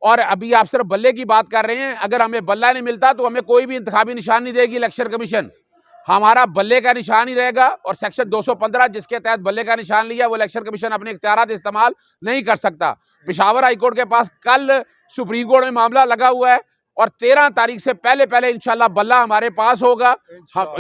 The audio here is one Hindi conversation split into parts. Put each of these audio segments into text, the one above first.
और अभी आप सिर्फ बल्ले की बात कर रहे हैं। अगर हमें बल्ला नहीं मिलता तो हमें कोई भी इंतखाबी निशान नहीं देगी इलेक्शन कमीशन। हमारा बल्ले का निशान ही रहेगा और सेक्शन 215 जिसके तहत बल्ले का निशान लिया वो इलेक्शन कमीशन अपने इख्तियारात इस्तेमाल नहीं कर सकता। पेशावर हाईकोर्ट के पास कल सुप्रीम कोर्ट में मामला लगा हुआ है और 13 तारीख से पहले पहले इंशाल्लाह बल्ला हमारे पास होगा।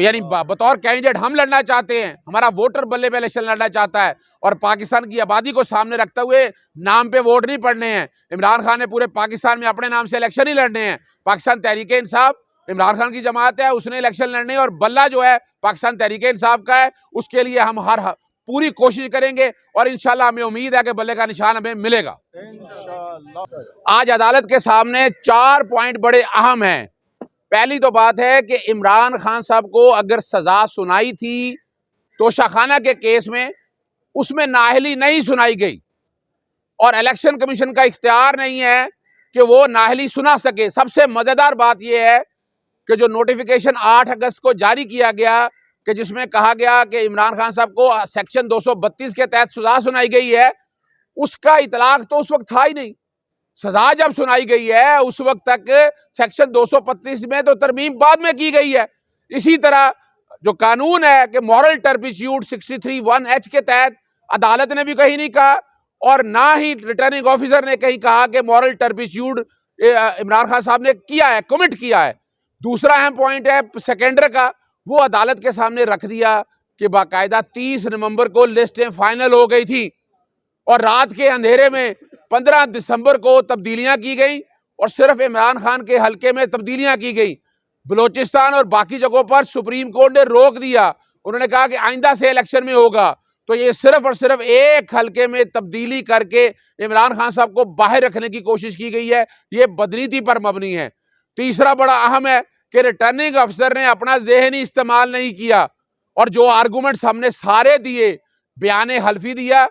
यानी बतौर कैंडिडेट हम लड़ना चाहते हैं, हमारा वोटर बल्ले पे इलेक्शन लड़ना चाहता है और पाकिस्तान की आबादी को सामने रखते हुए नाम पे वोट नहीं पड़ने हैं। इमरान खान ने पूरे पाकिस्तान में अपने नाम से इलेक्शन ही लड़ने हैं। पाकिस्तान तहरीक इंसाफ इमरान खान की जमात है, उसने इलेक्शन लड़ने और बल्ला जो है पाकिस्तान तहरीक इंसाफ का है। उसके लिए हम हर पूरी कोशिश करेंगे और इंशाल्लाह हमें उम्मीद है कि बल्ले का निशान हमें मिलेगा। आज अदालत के सामने 4 पॉइंट बड़े अहम हैं। पहली तो बात है कि इमरान खान साहब को अगर सजा सुनाई थी तोशाखाना के केस में, उसमें नाअहली नहीं सुनाई गई और इलेक्शन कमीशन का इख्तियार नहीं है कि वो नाअहली सुना सके। सबसे मजेदार बात यह है कि जो नोटिफिकेशन 8 अगस्त को जारी किया गया कि जिसमें कहा गया कि इमरान खान साहब को सेक्शन 232 के तहत सजा सुनाई गई है, उसका इतलाक तो उस वक्त था ही नहीं। सजा जब सुनाई गई है उस वक्त तक सेक्शन 232 में तो तरमीम बाद में की गई है। इसी तरह जो कानून है कि मॉरल टर्पिट्यूड 63(1)H के तहत अदालत ने भी कहीं नहीं कहा और ना ही रिटर्निंग ऑफिसर ने कहीं कहा कि मॉरल टर्पिट्यूड इमरान खान साहब ने किया है, कमिट किया है। दूसरा अहम पॉइंट है सेकेंडर का, वो अदालत के सामने रख दिया कि बाकायदा 30 नवंबर को लिस्टें फाइनल हो गई थी और रात के अंधेरे में 15 दिसंबर को तब्दीलियां की गई और सिर्फ इमरान खान के हलके में तब्दीलियां की गई। बलूचिस्तान और बाकी जगहों पर सुप्रीम कोर्ट ने रोक दिया। उन्होंने कहा कि आइंदा से इलेक्शन में होगा। तो ये सिर्फ और सिर्फ एक हलके में तब्दीली करके इमरान खान साहब को बाहर रखने की कोशिश की गई है। ये बदनीति पर मबनी है। तीसरा बड़ा अहम है कि रिटर्निंग अफसर ने अपना ज़हनी इस्तेमाल नहीं किया और जो आर्गूमेंट्स हमने सारे दिए, बयान हल्फी दिया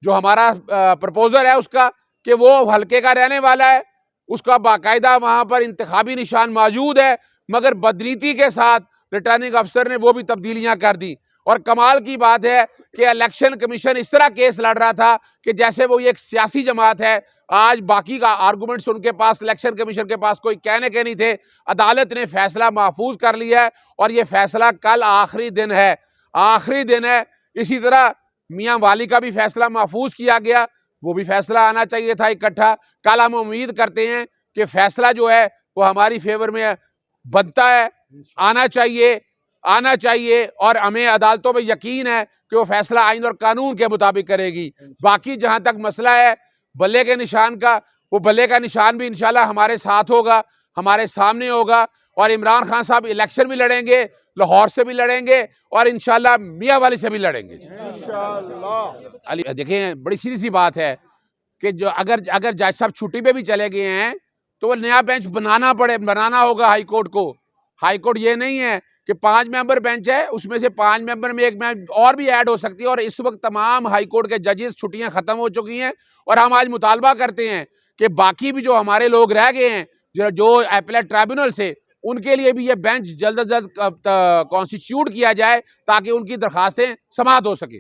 जो हमारा प्रपोजल है उसका कि वो हल्के का रहने वाला है, उसका बाकायदा वहां पर इंतखाबी निशान मौजूद है, मगर बदनीति के साथ रिटर्निंग अफसर ने वो भी तब्दीलियां कर दी। और कमाल की बात है कि इलेक्शन कमीशन इस तरह केस लड़ रहा था कि जैसे वो एक सियासी जमात है। आज बाकी का आर्गूमेंट्स उनके पास, इलेक्शन कमीशन के पास कोई कहने के नहीं थे। अदालत ने फैसला महफूज कर लिया है और ये फैसला कल आखिरी दिन है, आखिरी दिन है। इसी तरह मियां वाली का भी फैसला महफूज किया गया, वो भी फैसला आना चाहिए था इकट्ठा। कल हम उम्मीद करते हैं कि फैसला जो है वो हमारी फेवर में बनता है, आना चाहिए और हमें अदालतों में यकीन है कि वो फैसला आइन और कानून के मुताबिक करेगी। बाकी जहां तक मसला है बल्ले के निशान का, वो बल्ले का निशान भी इंशाल्लाह हमारे साथ होगा, हमारे सामने होगा और इमरान खान साहब इलेक्शन भी लड़ेंगे, लाहौर से भी लड़ेंगे और इंशाल्लाह मियां वाली से भी लड़ेंगे इंशाल्लाह। देखें, बड़ी सीधी सी बात है कि जो अगर जज साहब छुट्टी पे भी चले गए हैं तो वो नया बेंच बनाना होगा हाईकोर्ट को। हाईकोर्ट ये नहीं है कि 5 मेंबर बेंच है, उसमें से 5 मेंबर में 1 बेंच और भी ऐड हो सकती है। और इस वक्त तमाम हाईकोर्ट के जजेस छुट्टियां खत्म हो चुकी हैं और हम आज मुतालबा करते हैं कि बाकी भी जो हमारे लोग रह गए हैं जो अपीलेट ट्राइब्यूनल से, उनके लिए भी ये बेंच जल्द अज जल्द कॉन्स्टिट्यूट किया जाए ताकि उनकी दरखास्तें समाअत हो सके।